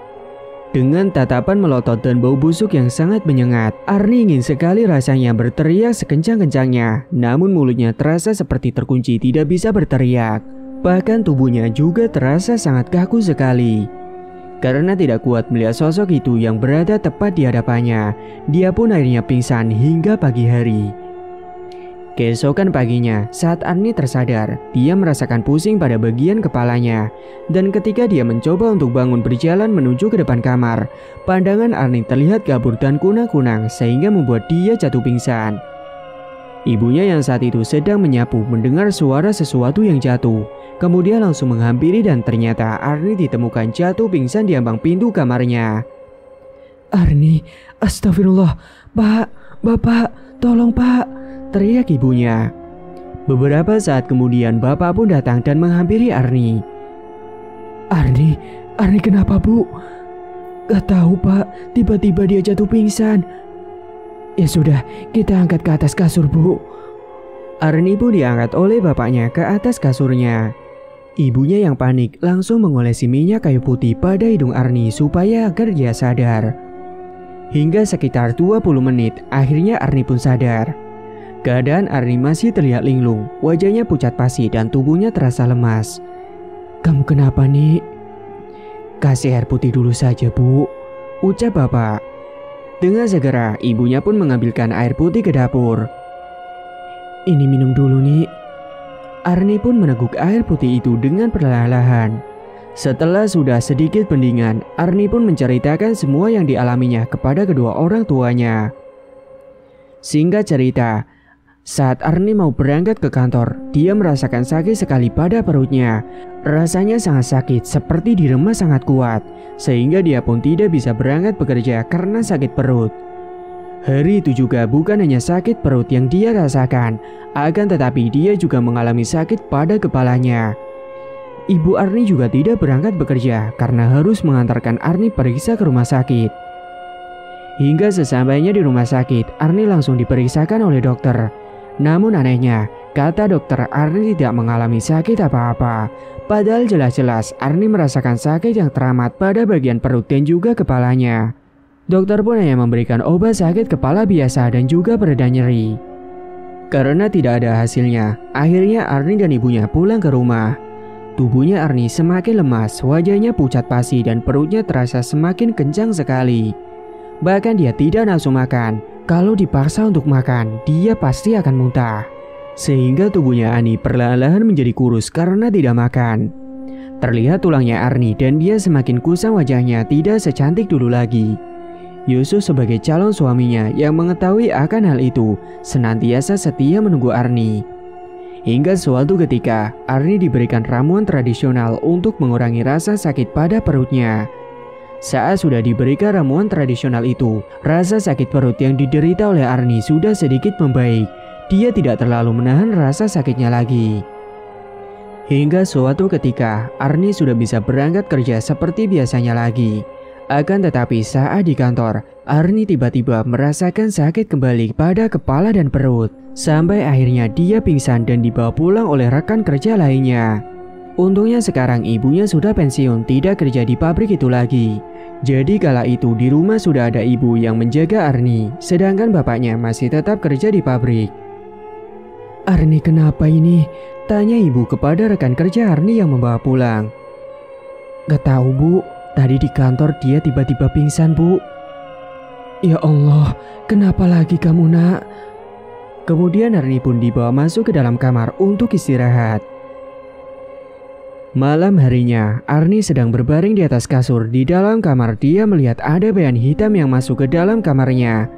Dengan tatapan melotot dan bau busuk yang sangat menyengat, Arni ingin sekali rasanya berteriak sekencang-kencangnya. Namun mulutnya terasa seperti terkunci, tidak bisa berteriak. Bahkan tubuhnya juga terasa sangat kaku sekali. Karena tidak kuat melihat sosok itu yang berada tepat di hadapannya, dia pun akhirnya pingsan hingga pagi hari. Keesokan paginya, saat Arni tersadar, dia merasakan pusing pada bagian kepalanya. Dan ketika dia mencoba untuk bangun berjalan menuju ke depan kamar, pandangan Arni terlihat kabur dan kunang-kunang sehingga membuat dia jatuh pingsan. Ibunya yang saat itu sedang menyapu mendengar suara sesuatu yang jatuh. Kemudian langsung menghampiri dan ternyata Arni ditemukan jatuh pingsan di ambang pintu kamarnya. Arni, astagfirullah, Pak, Bapak, tolong Pak, teriak ibunya. Beberapa saat kemudian bapak pun datang dan menghampiri Arni. Arni kenapa Bu? Gak tahu Pak, tiba-tiba dia jatuh pingsan. Ya sudah, kita angkat ke atas kasur Bu. Arni pun diangkat oleh bapaknya ke atas kasurnya. Ibunya yang panik langsung mengolesi minyak kayu putih pada hidung Arni supaya agar dia sadar. Hingga sekitar 20 menit, akhirnya Arni pun sadar. Keadaan Arni masih terlihat linglung, wajahnya pucat pasi dan tubuhnya terasa lemas. Kamu kenapa nih? Kasih air putih dulu saja Bu, ucap bapak. Dengan segera, ibunya pun mengambilkan air putih ke dapur. Ini minum dulu nih. Arni pun meneguk air putih itu dengan perlahan-lahan. Setelah sudah sedikit pendingan, Arni pun menceritakan semua yang dialaminya kepada kedua orang tuanya. Singkat cerita, saat Arni mau berangkat ke kantor, dia merasakan sakit sekali pada perutnya. Rasanya sangat sakit seperti diremas sangat kuat, sehingga dia pun tidak bisa berangkat bekerja karena sakit perut. Hari itu juga bukan hanya sakit perut yang dia rasakan, akan tetapi dia juga mengalami sakit pada kepalanya. Ibu Arni juga tidak berangkat bekerja karena harus mengantarkan Arni periksa ke rumah sakit. Hingga sesampainya di rumah sakit, Arni langsung diperiksakan oleh dokter. Namun anehnya, kata dokter, Arni tidak mengalami sakit apa-apa. Padahal jelas-jelas Arni merasakan sakit yang teramat pada bagian perut dan juga kepalanya. Dokter pun hanya memberikan obat sakit kepala biasa dan juga pereda nyeri. Karena tidak ada hasilnya, akhirnya Arni dan ibunya pulang ke rumah. Tubuhnya Arni semakin lemas, wajahnya pucat pasi dan perutnya terasa semakin kencang sekali. Bahkan dia tidak nafsu makan. Kalau dipaksa untuk makan, dia pasti akan muntah. Sehingga tubuhnya Arni perlahan-lahan menjadi kurus karena tidak makan. Terlihat tulangnya Arni dan dia semakin kusam, wajahnya tidak secantik dulu lagi. Yusuf sebagai calon suaminya yang mengetahui akan hal itu senantiasa setia menunggu Arni. Hingga suatu ketika, Arni diberikan ramuan tradisional untuk mengurangi rasa sakit pada perutnya. Saat sudah diberikan ramuan tradisional itu, rasa sakit perut yang diderita oleh Arni sudah sedikit membaik. Dia tidak terlalu menahan rasa sakitnya lagi. Hingga suatu ketika, Arni sudah bisa berangkat kerja seperti biasanya lagi. Akan tetapi saat di kantor, Arni tiba-tiba merasakan sakit kembali pada kepala dan perut. Sampai akhirnya dia pingsan dan dibawa pulang oleh rekan kerja lainnya. Untungnya sekarang ibunya sudah pensiun, tidak kerja di pabrik itu lagi. Jadi kala itu di rumah sudah ada ibu yang menjaga Arni, sedangkan bapaknya masih tetap kerja di pabrik. Arni kenapa ini? Tanya ibu kepada rekan kerja Arni yang membawa pulang. Gak tahu Bu, tadi di kantor dia tiba-tiba pingsan Bu. Ya Allah, kenapa lagi kamu nak? Kemudian Arni pun dibawa masuk ke dalam kamar untuk istirahat. Malam harinya, Arni sedang berbaring di atas kasur. Di dalam kamar dia melihat ada bayangan hitam yang masuk ke dalam kamarnya.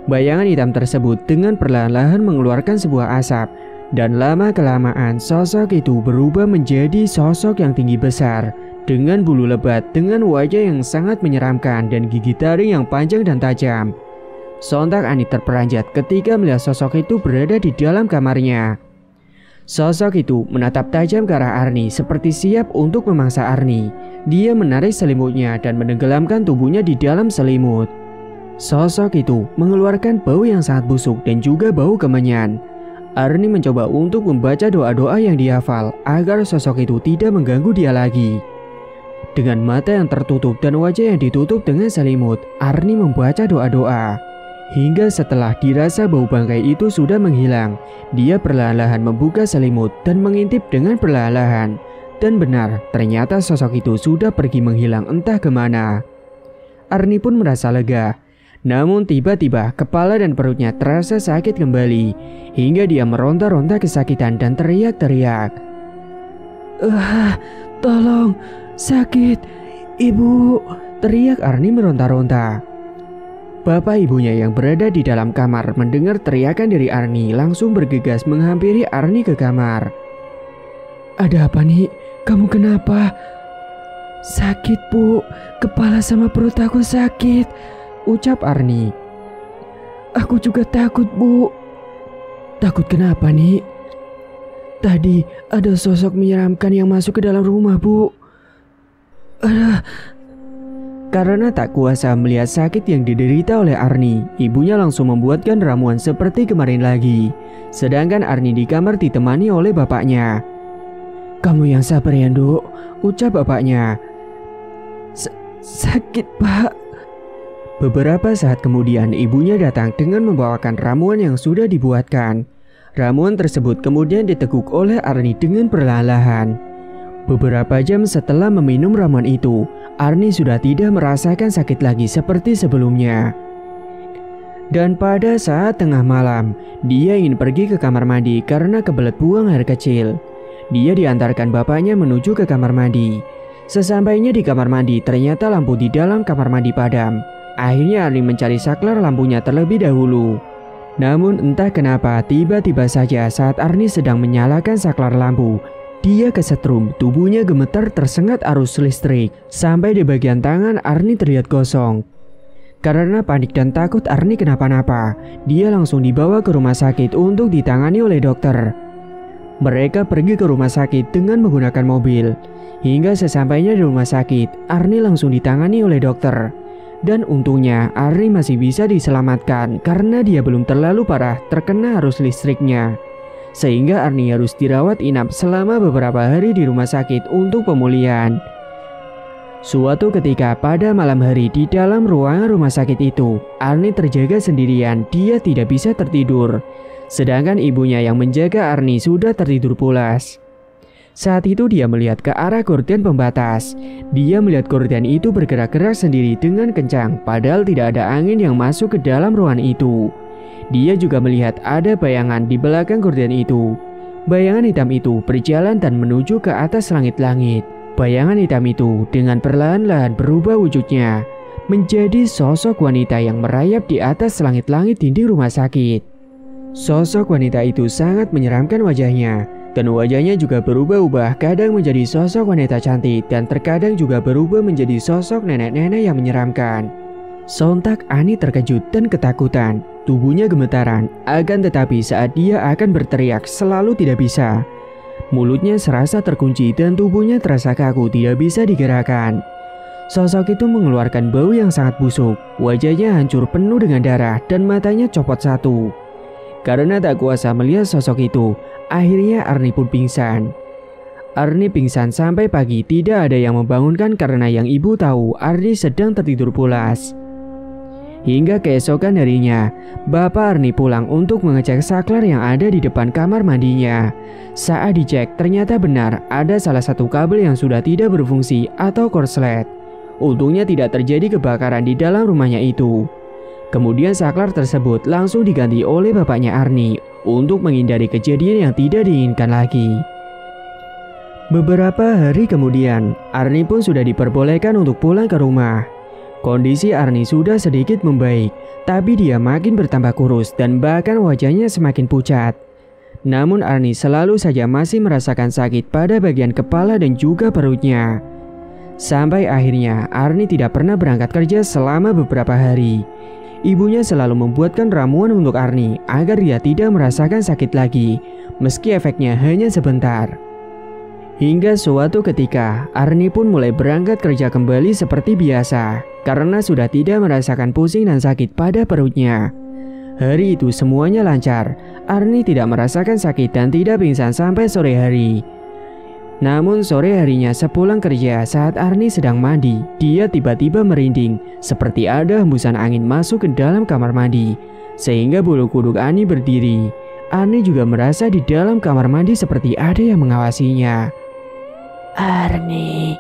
Bayangan hitam tersebut dengan perlahan-lahan mengeluarkan sebuah asap. Dan lama-kelamaan sosok itu berubah menjadi sosok yang tinggi besar, dengan bulu lebat, dengan wajah yang sangat menyeramkan dan gigi taring yang panjang dan tajam. Sontak Arni terperanjat ketika melihat sosok itu berada di dalam kamarnya. Sosok itu menatap tajam ke arah Arni seperti siap untuk memangsa Arni. Dia menarik selimutnya dan menenggelamkan tubuhnya di dalam selimut. Sosok itu mengeluarkan bau yang sangat busuk dan juga bau kemenyan. Arni mencoba untuk membaca doa-doa yang dihafal agar sosok itu tidak mengganggu dia lagi. Dengan mata yang tertutup dan wajah yang ditutup dengan selimut, Arni membaca doa-doa. Hingga setelah dirasa bau bangkai itu sudah menghilang, dia perlahan-lahan membuka selimut dan mengintip dengan perlahan-lahan. Dan benar, ternyata sosok itu sudah pergi menghilang entah kemana. Arni pun merasa lega. Namun tiba-tiba kepala dan perutnya terasa sakit kembali hingga dia meronta-ronta kesakitan dan teriak-teriak. Tolong, sakit, ibu, teriak Arni meronta-ronta. Bapak ibunya yang berada di dalam kamar mendengar teriakan dari Arni langsung bergegas menghampiri Arni ke kamar. Ada apa nih? Kamu kenapa? Sakit bu, kepala sama perut aku sakit, ucap Arni. Aku juga takut bu. Takut kenapa nih? Tadi ada sosok menyeramkan yang masuk ke dalam rumah bu. Karena tak kuasa melihat sakit yang diderita oleh Arni, ibunya langsung membuatkan ramuan seperti kemarin lagi. Sedangkan Arni di kamar ditemani oleh bapaknya. Kamu yang sabar ya Nduk, ucap bapaknya. Sakit pak. Beberapa saat kemudian ibunya datang dengan membawakan ramuan yang sudah dibuatkan. Ramuan tersebut kemudian diteguk oleh Arni dengan perlahan-lahan. Beberapa jam setelah meminum ramuan itu, Arni sudah tidak merasakan sakit lagi seperti sebelumnya. Dan pada saat tengah malam, dia ingin pergi ke kamar mandi karena kebelet buang air kecil. Dia diantarkan bapaknya menuju ke kamar mandi. Sesampainya di kamar mandi, ternyata lampu di dalam kamar mandi padam. Akhirnya Arni mencari saklar lampunya terlebih dahulu. Namun entah kenapa tiba-tiba saja saat Arni sedang menyalakan saklar lampu, dia kesetrum, tubuhnya gemetar tersengat arus listrik. Sampai di bagian tangan Arni terlihat gosong. Karena panik dan takut Arni kenapa-napa, dia langsung dibawa ke rumah sakit untuk ditangani oleh dokter. Mereka pergi ke rumah sakit dengan menggunakan mobil. Hingga sesampainya di rumah sakit, Arni langsung ditangani oleh dokter. Dan untungnya Arni masih bisa diselamatkan karena dia belum terlalu parah terkena arus listriknya. Sehingga Arni harus dirawat inap selama beberapa hari di rumah sakit untuk pemulihan. Suatu ketika pada malam hari di dalam ruangan rumah sakit itu, Arni terjaga sendirian, dia tidak bisa tertidur. Sedangkan ibunya yang menjaga Arni sudah tertidur pulas. Saat itu dia melihat ke arah gorden pembatas. Dia melihat gorden itu bergerak-gerak sendiri dengan kencang, padahal tidak ada angin yang masuk ke dalam ruangan itu. Dia juga melihat ada bayangan di belakang gorden itu. Bayangan hitam itu berjalan dan menuju ke atas langit-langit. Bayangan hitam itu dengan perlahan-lahan berubah wujudnya menjadi sosok wanita yang merayap di atas langit-langit dinding rumah sakit. Sosok wanita itu sangat menyeramkan wajahnya, dan wajahnya juga berubah-ubah, kadang menjadi sosok wanita cantik dan terkadang juga berubah menjadi sosok nenek-nenek yang menyeramkan. Sontak Arni terkejut dan ketakutan, tubuhnya gemetaran, akan tetapi saat dia akan berteriak selalu tidak bisa. Mulutnya serasa terkunci dan tubuhnya terasa kaku tidak bisa digerakkan. Sosok itu mengeluarkan bau yang sangat busuk, wajahnya hancur penuh dengan darah dan matanya copot satu. Karena tak kuasa melihat sosok itu, akhirnya Arni pun pingsan. Arni pingsan sampai pagi, tidak ada yang membangunkan karena yang ibu tahu Arni sedang tertidur pulas. Hingga keesokan harinya, Bapak Arni pulang untuk mengecek saklar yang ada di depan kamar mandinya. Saat dicek, ternyata benar ada salah satu kabel yang sudah tidak berfungsi atau korslet. Untungnya tidak terjadi kebakaran di dalam rumahnya itu. Kemudian saklar tersebut langsung diganti oleh bapaknya Arni untuk menghindari kejadian yang tidak diinginkan lagi. Beberapa hari kemudian, Arni pun sudah diperbolehkan untuk pulang ke rumah. Kondisi Arni sudah sedikit membaik, tapi dia makin bertambah kurus dan bahkan wajahnya semakin pucat. Namun Arni selalu saja masih merasakan sakit pada bagian kepala dan juga perutnya. Sampai akhirnya Arni tidak pernah berangkat kerja selama beberapa hari. Ibunya selalu membuatkan ramuan untuk Arni agar dia tidak merasakan sakit lagi, meski efeknya hanya sebentar. Hingga suatu ketika, Arni pun mulai berangkat kerja kembali seperti biasa, karena sudah tidak merasakan pusing dan sakit pada perutnya. Hari itu semuanya lancar, Arni tidak merasakan sakit dan tidak pingsan sampai sore hari. Namun sore harinya sepulang kerja saat Arni sedang mandi, dia tiba-tiba merinding seperti ada hembusan angin masuk ke dalam kamar mandi, sehingga bulu kuduk Arni berdiri. Arni juga merasa di dalam kamar mandi seperti ada yang mengawasinya. Arni.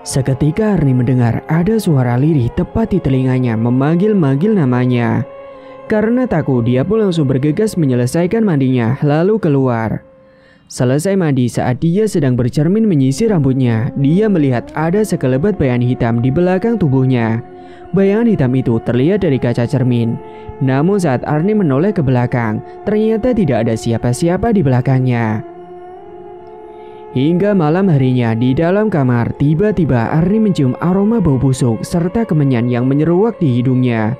Seketika Arni mendengar ada suara lirih tepat di telinganya memanggil-manggil namanya. Karena takut, dia pun langsung bergegas menyelesaikan mandinya lalu keluar. Selesai mandi, saat dia sedang bercermin menyisir rambutnya, dia melihat ada sekelebat bayangan hitam di belakang tubuhnya. Bayangan hitam itu terlihat dari kaca cermin. Namun saat Arni menoleh ke belakang, ternyata tidak ada siapa-siapa di belakangnya. Hingga malam harinya di dalam kamar, tiba-tiba Arni mencium aroma bau busuk serta kemenyan yang menyeruak di hidungnya.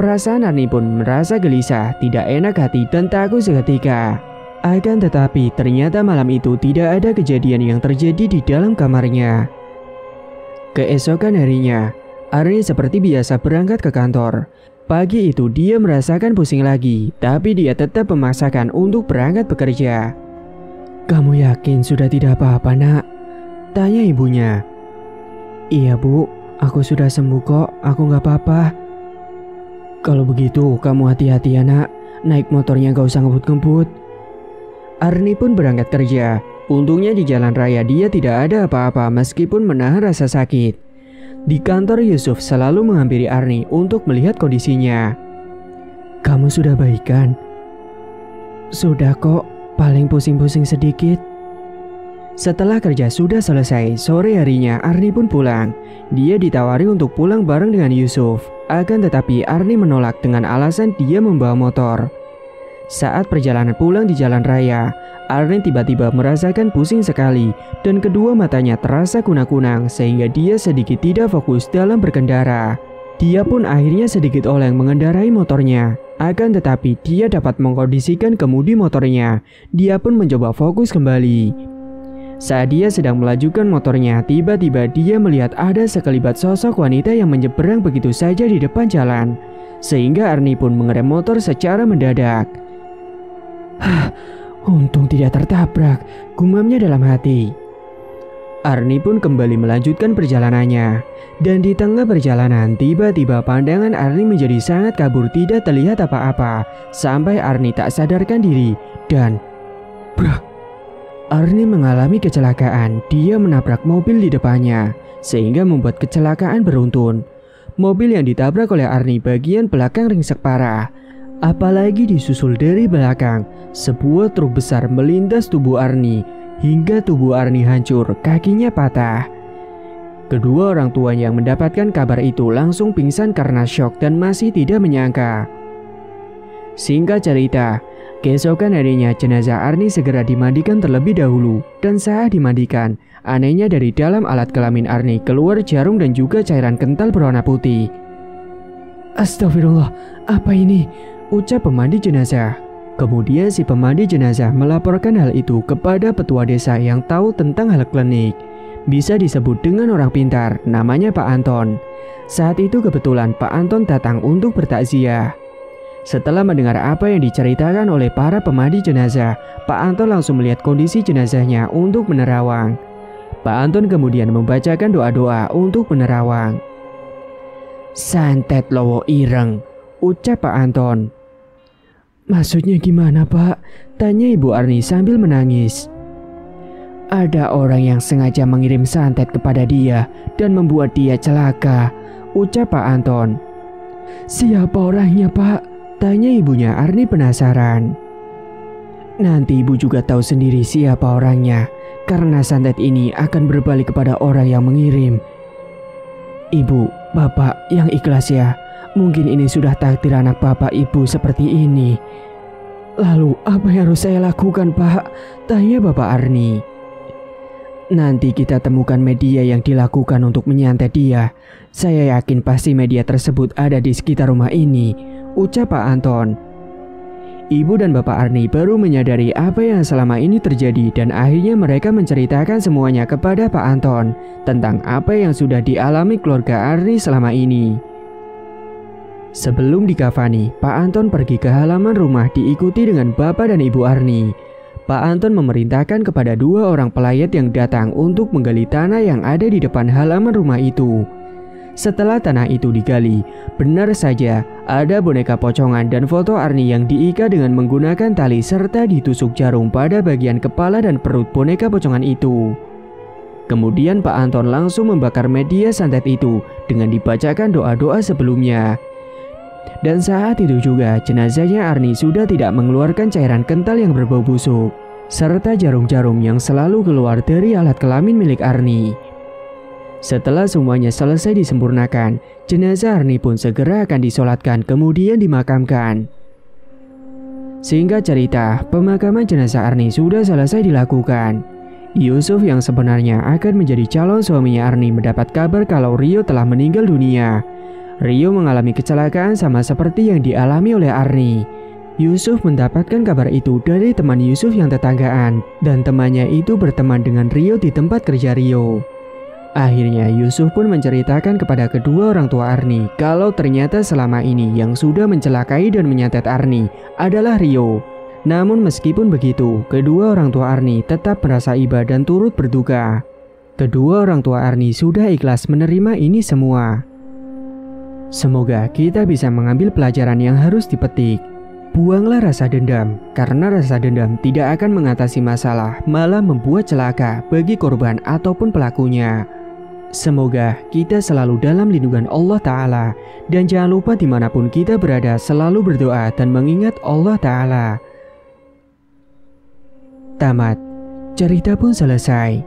Perasaan Arni pun merasa gelisah, tidak enak hati dan takut seketika. Akan tetapi ternyata malam itu tidak ada kejadian yang terjadi di dalam kamarnya. Keesokan harinya, Arni seperti biasa berangkat ke kantor. Pagi itu dia merasakan pusing lagi, tapi dia tetap memaksakan untuk berangkat bekerja. "Kamu yakin sudah tidak apa-apa, Nak?" tanya ibunya. "Iya, Bu, aku sudah sembuh kok, aku nggak apa-apa." "Kalau begitu kamu hati-hati ya, Nak, naik motornya gak usah ngebut-ngebut." Arni pun berangkat kerja. Untungnya di jalan raya dia tidak ada apa-apa meskipun menahan rasa sakit. Di kantor, Yusuf selalu menghampiri Arni untuk melihat kondisinya. "Kamu sudah baik kan?" "Sudah kok, paling pusing-pusing sedikit." Setelah kerja sudah selesai, sore harinya Arni pun pulang. Dia ditawari untuk pulang bareng dengan Yusuf. Akan tetapi Arni menolak dengan alasan dia membawa motor. Saat perjalanan pulang di jalan raya, Arni tiba-tiba merasakan pusing sekali dan kedua matanya terasa kunang-kunang sehingga dia sedikit tidak fokus dalam berkendara. Dia pun akhirnya sedikit oleng mengendarai motornya. Akan tetapi dia dapat mengkondisikan kemudi motornya. Dia pun mencoba fokus kembali. Saat dia sedang melajukan motornya, tiba-tiba dia melihat ada sekelibat sosok wanita yang menyeberang begitu saja di depan jalan. Sehingga Arni pun mengerem motor secara mendadak. Untung tidak tertabrak, gumamnya dalam hati. Arni pun kembali melanjutkan perjalanannya. Dan di tengah perjalanan, tiba-tiba pandangan Arni menjadi sangat kabur, tidak terlihat apa-apa. Sampai Arni tak sadarkan diri dan brak. Arni mengalami kecelakaan. Dia menabrak mobil di depannya, sehingga membuat kecelakaan beruntun. Mobil yang ditabrak oleh Arni bagian belakang ringsek parah. Apalagi disusul dari belakang, sebuah truk besar melintas tubuh Arni hingga tubuh Arni hancur, kakinya patah. Kedua orang tuanya yang mendapatkan kabar itu langsung pingsan karena syok dan masih tidak menyangka. Singkat cerita, keesokan harinya jenazah Arni segera dimandikan terlebih dahulu. Dan saat dimandikan, anehnya dari dalam alat kelamin Arni keluar jarum dan juga cairan kental berwarna putih. "Astagfirullah, apa ini?" ucap pemandi jenazah. Kemudian si pemandi jenazah melaporkan hal itu kepada petua desa yang tahu tentang hal klinik. Bisa disebut dengan orang pintar, namanya Pak Anton. Saat itu kebetulan Pak Anton datang untuk bertakziah. Setelah mendengar apa yang diceritakan oleh para pemandi jenazah, Pak Anton langsung melihat kondisi jenazahnya untuk menerawang. Pak Anton kemudian membacakan doa-doa untuk menerawang. "Santet lowo ireng," ucap Pak Anton. "Maksudnya gimana, Pak?" tanya Ibu Arni sambil menangis. "Ada orang yang sengaja mengirim santet kepada dia dan membuat dia celaka," ucap Pak Anton. "Siapa orangnya, Pak?" tanya ibunya Arni penasaran. "Nanti ibu juga tahu sendiri siapa orangnya, karena santet ini akan berbalik kepada orang yang mengirim. Ibu, Bapak yang ikhlas ya. Mungkin ini sudah takdir anak bapak ibu seperti ini." "Lalu apa yang harus saya lakukan, Pak?" tanya Bapak Arni. "Nanti kita temukan media yang dilakukan untuk menyantet dia. Saya yakin pasti media tersebut ada di sekitar rumah ini," ucap Pak Anton. Ibu dan Bapak Arni baru menyadari apa yang selama ini terjadi dan akhirnya mereka menceritakan semuanya kepada Pak Anton tentang apa yang sudah dialami keluarga Arni selama ini. Sebelum dikafani, Pak Anton pergi ke halaman rumah diikuti dengan Bapak dan Ibu Arni. Pak Anton memerintahkan kepada dua orang pelayat yang datang untuk menggali tanah yang ada di depan halaman rumah itu. Setelah tanah itu digali, benar saja ada boneka pocongan dan foto Arni yang diikat dengan menggunakan tali serta ditusuk jarum pada bagian kepala dan perut boneka pocongan itu. Kemudian Pak Anton langsung membakar media santet itu dengan dibacakan doa-doa sebelumnya. Dan saat itu juga jenazahnya Arni sudah tidak mengeluarkan cairan kental yang berbau busuk, serta jarum-jarum yang selalu keluar dari alat kelamin milik Arni. Setelah semuanya selesai disempurnakan, jenazah Arni pun segera akan disolatkan kemudian dimakamkan. Singkat cerita, pemakaman jenazah Arni sudah selesai dilakukan. Yusuf yang sebenarnya akan menjadi calon suaminya Arni mendapat kabar kalau Rio telah meninggal dunia. Rio mengalami kecelakaan sama seperti yang dialami oleh Arni. Yusuf mendapatkan kabar itu dari teman Yusuf yang tetanggaan, dan temannya itu berteman dengan Rio di tempat kerja Rio. Akhirnya Yusuf pun menceritakan kepada kedua orang tua Arni kalau ternyata selama ini yang sudah mencelakai dan menyantet Arni adalah Rio. Namun meskipun begitu, kedua orang tua Arni tetap merasa iba dan turut berduka. Kedua orang tua Arni sudah ikhlas menerima ini semua. Semoga kita bisa mengambil pelajaran yang harus dipetik. Buanglah rasa dendam, karena rasa dendam tidak akan mengatasi masalah, malah membuat celaka bagi korban ataupun pelakunya. Semoga kita selalu dalam lindungan Allah Ta'ala. Dan jangan lupa dimanapun kita berada selalu berdoa dan mengingat Allah Ta'ala. Tamat, cerita pun selesai.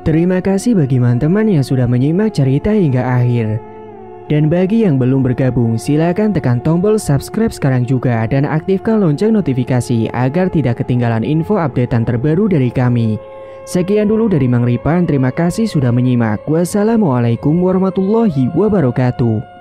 Terima kasih bagi teman-teman yang sudah menyimak cerita hingga akhir. Dan bagi yang belum bergabung, silakan tekan tombol subscribe sekarang juga dan aktifkan lonceng notifikasi agar tidak ketinggalan info updatean terbaru dari kami. Sekian dulu dari Mang Ripan, terima kasih sudah menyimak. Wassalamualaikum warahmatullahi wabarakatuh.